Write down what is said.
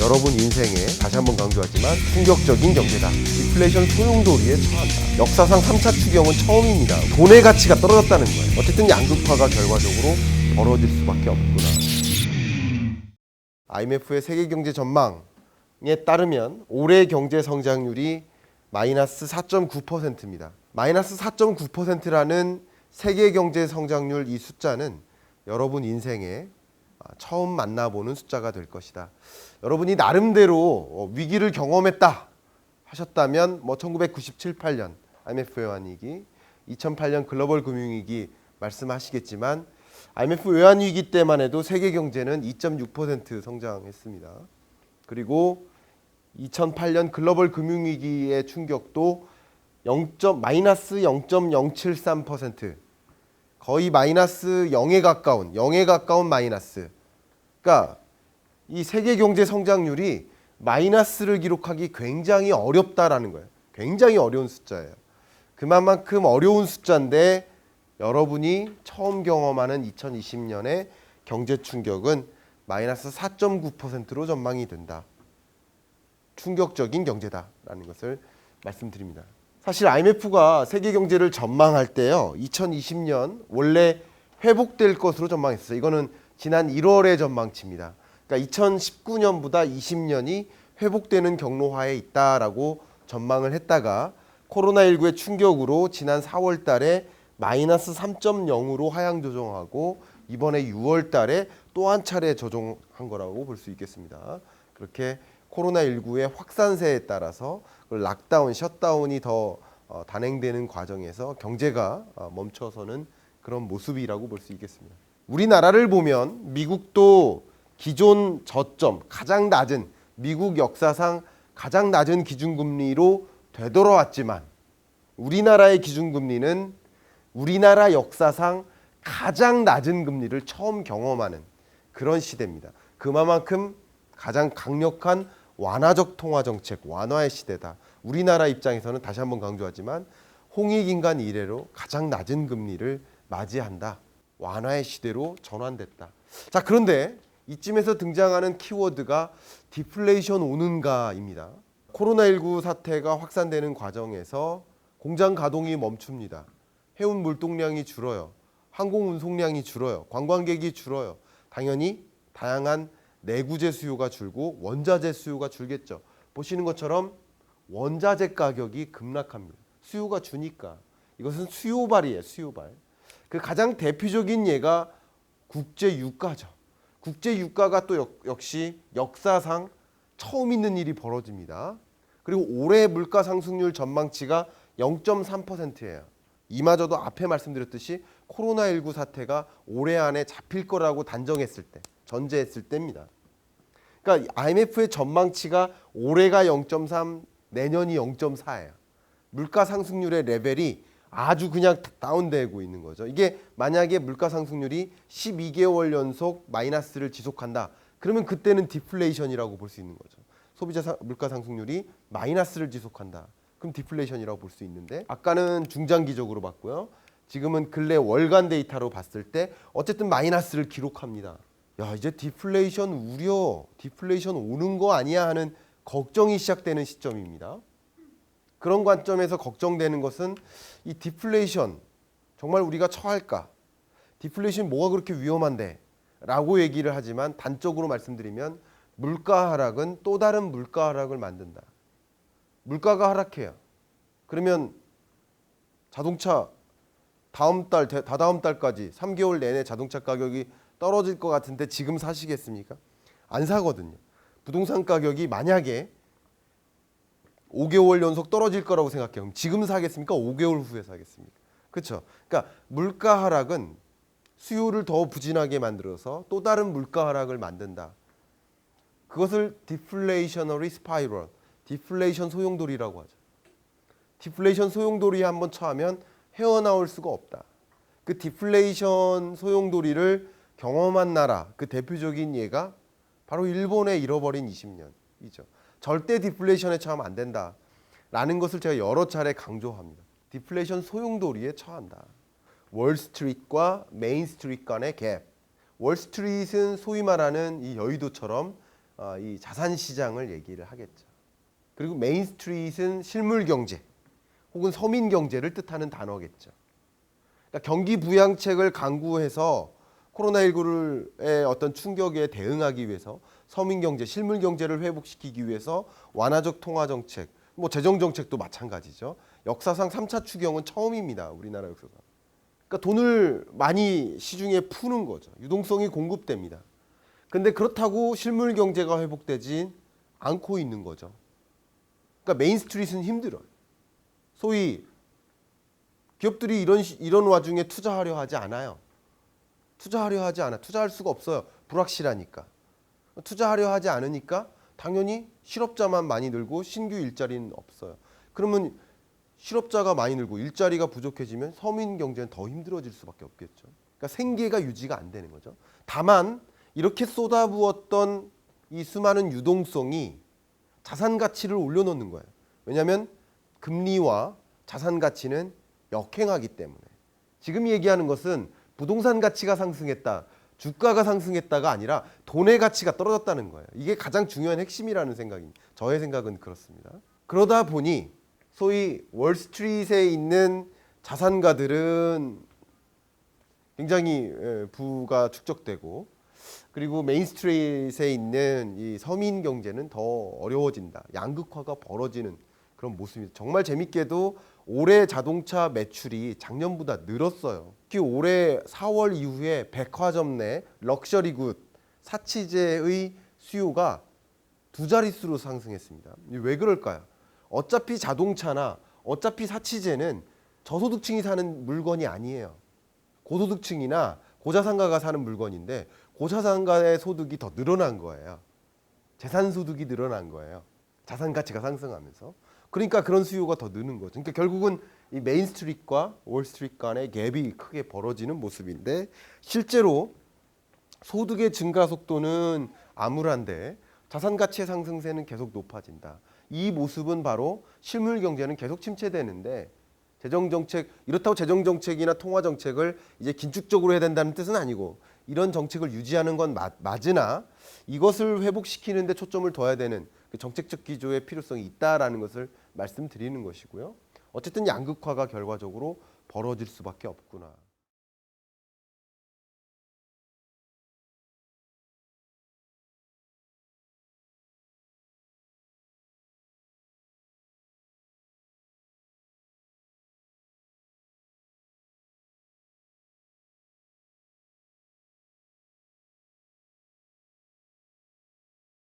여러분 인생에 다시 한번 강조하지만 충격적인 경제다. 디플레이션 소용돌이에 처한다. 역사상 3차 추경은 처음입니다. 돈의 가치가 떨어졌다는 거예요. 어쨌든 양극화가 결과적으로 벌어질 수밖에 없구나. IMF의 세계 경제 전망에 따르면 올해 경제 성장률이 마이너스 4.9%입니다. 마이너스 4.9%라는 세계 경제 성장률 이 숫자는 여러분 인생에 처음 만나보는 숫자가 될 것이다. 여러분이 나름대로 위기를 경험했다 하셨다면 1997, 8년 IMF 외환위기, 2008년 글로벌 금융위기 말씀하시겠지만 IMF 외환위기 때만 해도 세계 경제는 2.6% 성장했습니다. 그리고 2008년 글로벌 금융위기의 충격도 마이너스 0.073%, 거의 마이너스 0에 가까운 마이너스. 그러니까 이 세계 경제 성장률이 마이너스를 기록하기 굉장히 어렵다라는 거예요. 굉장히 어려운 숫자예요. 그만큼 어려운 숫자인데 여러분이 처음 경험하는 2020년의 경제 충격은 마이너스 4.9%로 전망이 된다. 충격적인 경제다라는 것을 말씀드립니다. 사실 IMF가 세계 경제를 전망할 때요, 2020년 원래 회복될 것으로 전망했어요. 이거는 지난 1월의 전망치입니다. 그러니까 2019년보다 20년이 회복되는 경로하에 있다라고 전망을 했다가 코로나19의 충격으로 지난 4월 달에 마이너스 3.0으로 하향 조정하고 이번에 6월 달에 또 한 차례 조정한 거라고 볼 수 있겠습니다. 그렇게 코로나19의 확산세에 따라서 락다운, 셧다운이 더 단행되는 과정에서 경제가 멈춰서는 그런 모습이라고 볼 수 있겠습니다. 우리나라를 보면 미국도 기존 저점, 가장 낮은, 미국 역사상 가장 낮은 기준금리로 되돌아왔지만 우리나라의 기준금리는 우리나라 역사상 가장 낮은 금리를 처음 경험하는 그런 시대입니다. 그만큼 가장 강력한 완화적 통화 정책, 완화의 시대다. 우리나라 입장에서는 다시 한번 강조하지만 홍익인간 이래로 가장 낮은 금리를 맞이한다. 완화의 시대로 전환됐다. 자, 그런데 이쯤에서 등장하는 키워드가 디플레이션 오는가입니다. 코로나19 사태가 확산되는 과정에서 공장 가동이 멈춥니다. 해운 물동량이 줄어요. 항공 운송량이 줄어요. 관광객이 줄어요. 당연히 다양한 내구재 수요가 줄고 원자재 수요가 줄겠죠. 보시는 것처럼 원자재 가격이 급락합니다. 수요가 주니까. 이것은 수요발이에요. 수요발. 그 가장 대표적인 예가 국제 유가죠. 국제 유가가 또 역시 역사상 처음 있는 일이 벌어집니다. 그리고 올해 물가 상승률 전망치가 0.3%예요. 이마저도 앞에 말씀드렸듯이 코로나19 사태가 올해 안에 잡힐 거라고 단정했을 때, 전제했을 때입니다. 그러니까 IMF의 전망치가 올해가 0.3, 내년이 0.4예요. 물가 상승률의 레벨이 아주 그냥 다운되고 있는 거죠. 이게 만약에 물가 상승률이 12개월 연속 마이너스를 지속한다. 그러면 그때는 디플레이션이라고 볼 수 있는 거죠. 소비자 물가 상승률이 마이너스를 지속한다. 그럼 디플레이션이라고 볼 수 있는데 아까는 중장기적으로 봤고요. 지금은 근래 월간 데이터로 봤을 때 어쨌든 마이너스를 기록합니다. 야, 이제 디플레이션 우려, 디플레이션 오는 거 아니야 하는 걱정이 시작되는 시점입니다. 그런 관점에서 걱정되는 것은 이 디플레이션 정말 우리가 처할까? 디플레이션 뭐가 그렇게 위험한데? 라고 얘기를 하지만 단적으로 말씀드리면 물가 하락은 또 다른 물가 하락을 만든다. 물가가 하락해요. 그러면 자동차 다다음 달까지 3개월 내내 자동차 가격이 떨어질 것 같은데 지금 사시겠습니까? 안 사거든요. 부동산 가격이 만약에 5개월 연속 떨어질 거라고 생각해요. 그럼 지금 사겠습니까? 5개월 후에 사겠습니까? 그렇죠? 그러니까 물가 하락은 수요를 더 부진하게 만들어서 또 다른 물가 하락을 만든다. 그것을 디플레이셔너리 스파이럴, 디플레이션 소용돌이라고 하죠. 디플레이션 소용돌이에 한번 처하면 헤어나올 수가 없다. 그 디플레이션 소용돌이를 경험한 나라, 그 대표적인 예가 바로 일본의 잃어버린 20년이죠. 절대 디플레이션에 처하면 안 된다라는 것을 제가 여러 차례 강조합니다. 디플레이션 소용돌이에 처한다. 월스트리트과 메인스트리트 간의 갭. 월스트리트는 소위 말하는 이 여의도처럼 이 자산 시장을 얘기를 하겠죠. 그리고 메인 스트리트는 실물 경제 혹은 서민 경제를 뜻하는 단어겠죠. 그러니까 경기 부양책을 강구해서 코로나19의 어떤 충격에 대응하기 위해서 서민 경제, 실물 경제를 회복시키기 위해서 완화적 통화 정책, 뭐 재정 정책도 마찬가지죠. 역사상 3차 추경은 처음입니다. 우리나라 역사상. 그러니까 돈을 많이 시중에 푸는 거죠. 유동성이 공급됩니다. 근데 그렇다고 실물 경제가 회복되진 않고 있는 거죠. 그러니까 메인 스트리트는 힘들어요. 소위 기업들이 이런 와중에 투자하려 하지 않아요. 투자할 수가 없어요. 불확실하니까. 투자하려 하지 않으니까 당연히 실업자만 많이 늘고 신규 일자리는 없어요. 그러면 실업자가 많이 늘고 일자리가 부족해지면 서민 경제는 더 힘들어질 수밖에 없겠죠. 그러니까 생계가 유지가 안 되는 거죠. 다만 이렇게 쏟아부었던 이 수많은 유동성이 자산 가치를 올려놓는 거예요. 왜냐하면 금리와 자산 가치는 역행하기 때문에. 지금 얘기하는 것은 부동산 가치가 상승했다, 주가가 상승했다가 아니라 돈의 가치가 떨어졌다는 거예요. 이게 가장 중요한 핵심이라는 생각입니다. 저의 생각은 그렇습니다. 그러다 보니 소위 월스트리트에 있는 자산가들은 굉장히 부가 축적되고, 그리고 메인스트리트에 있는 이 서민 경제는 더 어려워진다. 양극화가 벌어지는 그런 모습입니다. 정말 재밌게도 올해 자동차 매출이 작년보다 늘었어요. 특히 올해 4월 이후에 백화점 내 럭셔리 굿, 사치제의 수요가 두 자릿수로 상승했습니다. 왜 그럴까요? 어차피 자동차나 어차피 사치제는 저소득층이 사는 물건이 아니에요. 고소득층이나 고자산가가 사는 물건인데 고자산가의 소득이 더 늘어난 거예요. 재산 소득이 늘어난 거예요. 자산 가치가 상승하면서. 그러니까 그런 수요가 더 느는 거죠. 그러니까 결국은 이 메인 스트리트과 월 스트리트 간의 갭이 크게 벌어지는 모습인데, 실제로 소득의 증가 속도는 암울한데 자산 가치의 상승세는 계속 높아진다. 이 모습은 바로 실물 경제는 계속 침체되는데, 재정 정책, 이렇다고 재정 정책이나 통화 정책을 이제 긴축적으로 해야 된다는 뜻은 아니고, 이런 정책을 유지하는 건 맞으나 이것을 회복시키는 데 초점을 둬야 되는 그 정책적 기조의 필요성이 있다라는 것을 말씀드리는 것이고요. 어쨌든 양극화가 결과적으로 벌어질 수밖에 없구나.